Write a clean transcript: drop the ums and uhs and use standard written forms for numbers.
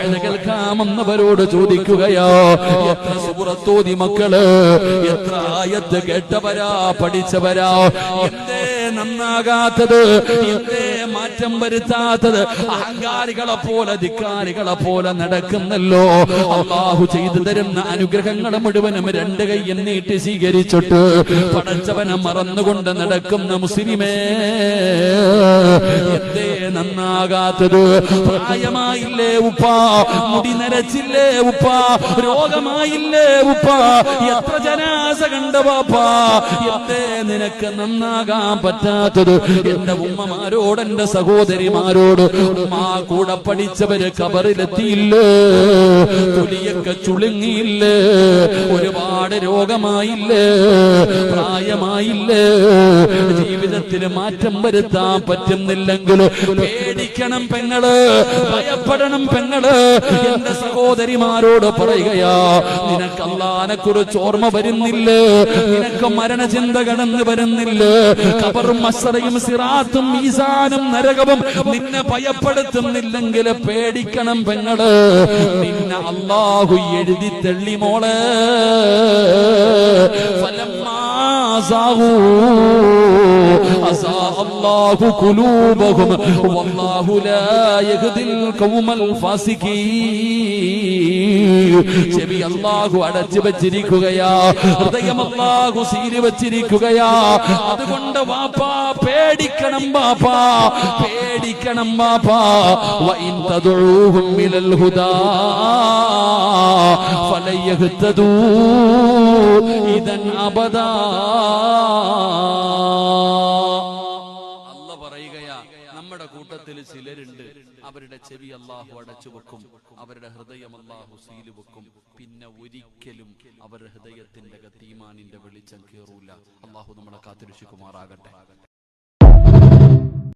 വഅദ് കേൾക്കാമെന്നവരോട് ചോദിക്കുകയോ, എത്ര സൂറത്തോതി മക്കള്, എത്ര ആയത്ത് കേട്ടവരാ, പഠിച്ചവരാ, എന്തേ നന്നാകാത്തത്, എന്തേ മാറ്റം വരുത്താത്തത്? അഹങ്കാരികളെ പോലെ ധിക്കാരികളെ പോലെ നടക്കുന്നല്ലോ. അല്ലാഹു ചെയ്തു തരുന്ന അനുഗ്രഹങ്ങൾ മുഴുവനും രണ്ട് കൈ നീട്ടി സ്വീകരിച്ചിട്ട് പടച്ചവനെ മറന്നുകൊണ്ട് നടക്കുന്ന മുസ്ലിമേ, എന്തേ നന്നാകാത്തത്? പ്രായമായില്ലേ ഉപ്പാ, മുടി നരച്ചില്ലേ ഉപ്പാ, രോഗമായില്ലേ ഉപ്പാ, എത്ര ജനാസ കണ്ട വാപ്പാ, എന്തേ നിനക്ക് നന്നാകാൻ പറ്റാത്തത്? എന്റെ ഉമ്മമാരോട്, എന്റെ സഹോദരിമാരോട്, ഉമ്മാ കൂടെ പഠിച്ചവര് കബറിലെത്തിയില്ലേ, തൊലിയൊക്കെ ചുളുങ്ങിയില്ലേ, ഒരുപാട് രോഗമായില്ലേ, പ്രായമായില്ലേ, ജീവിതത്തിൽ മാറ്റം വരുത്താൻ പറ്റുന്നില്ലെങ്കിൽ പേടിക്കണം പെങ്ങള്, ഭയപ്പെടണം പെങ്ങള്. എന്റെ സഹോദരിമാരോട് പറയുകയാ, നിനക്ക് അല്ലാഹനെ കുറിച്ച് ഓർമ്മ വരുന്നില്ലേ? നിനക്ക് മരണചിന്ത കടന്നു വരുന്നില്ലേ? ഖബറും മസ്റയും സിറാത്തും മീസാനും നരകവും നിന്നെ ഭയപ്പെടുത്തുന്നില്ലെങ്കിൽ പേടിക്കണം പെങ്ങള്. നിന്നെ അല്ലാഹു എഴുതി തള്ളി മോളെ. ഫലമ്മാ സാഹു അസാ അല്ലാഹു ഖുലൂബഹും വല്ലാഹു ലാ യഹ്ദിൽ ഖൗമൽ ഫാസിഖീൻ. ചെവി അല്ലാഹു അടച്ചു വെച്ചിരിക്കുകയാ, ഹൃദയം അല്ലാഹു സീല് വെച്ചിരിക്കുകയാ. അതുകൊണ്ട് വാപ്പാ പേടിക്കണം, വാപ്പാ പേടിക്കണം, വാപ്പാ. വഇൻ തദഊഹും ഇലൽ ഹുദാ ഫലൻ യഹ്തദൂ ഇദൻ അബദാ. അല്ലാഹു പറയുകയാ, നമ്മുടെ കൂട്ടത്തിൽ ചിലരുണ്ട്, അവരുടെ ചെവി അല്ലാഹു അടച്ചു വെക്കും, അവരുടെ ഹൃദയം അല്ലാഹു സീല് വെക്കും. പിന്നെ ഒരിക്കലും അവരുടെ ഹൃദയത്തിന്റെ ഈമാനിന്റെ വെളിച്ചം കേറൂല. അല്ലാഹു നമ്മളെ കാത്തുരക്ഷിക്കുമാറാകട്ടെ.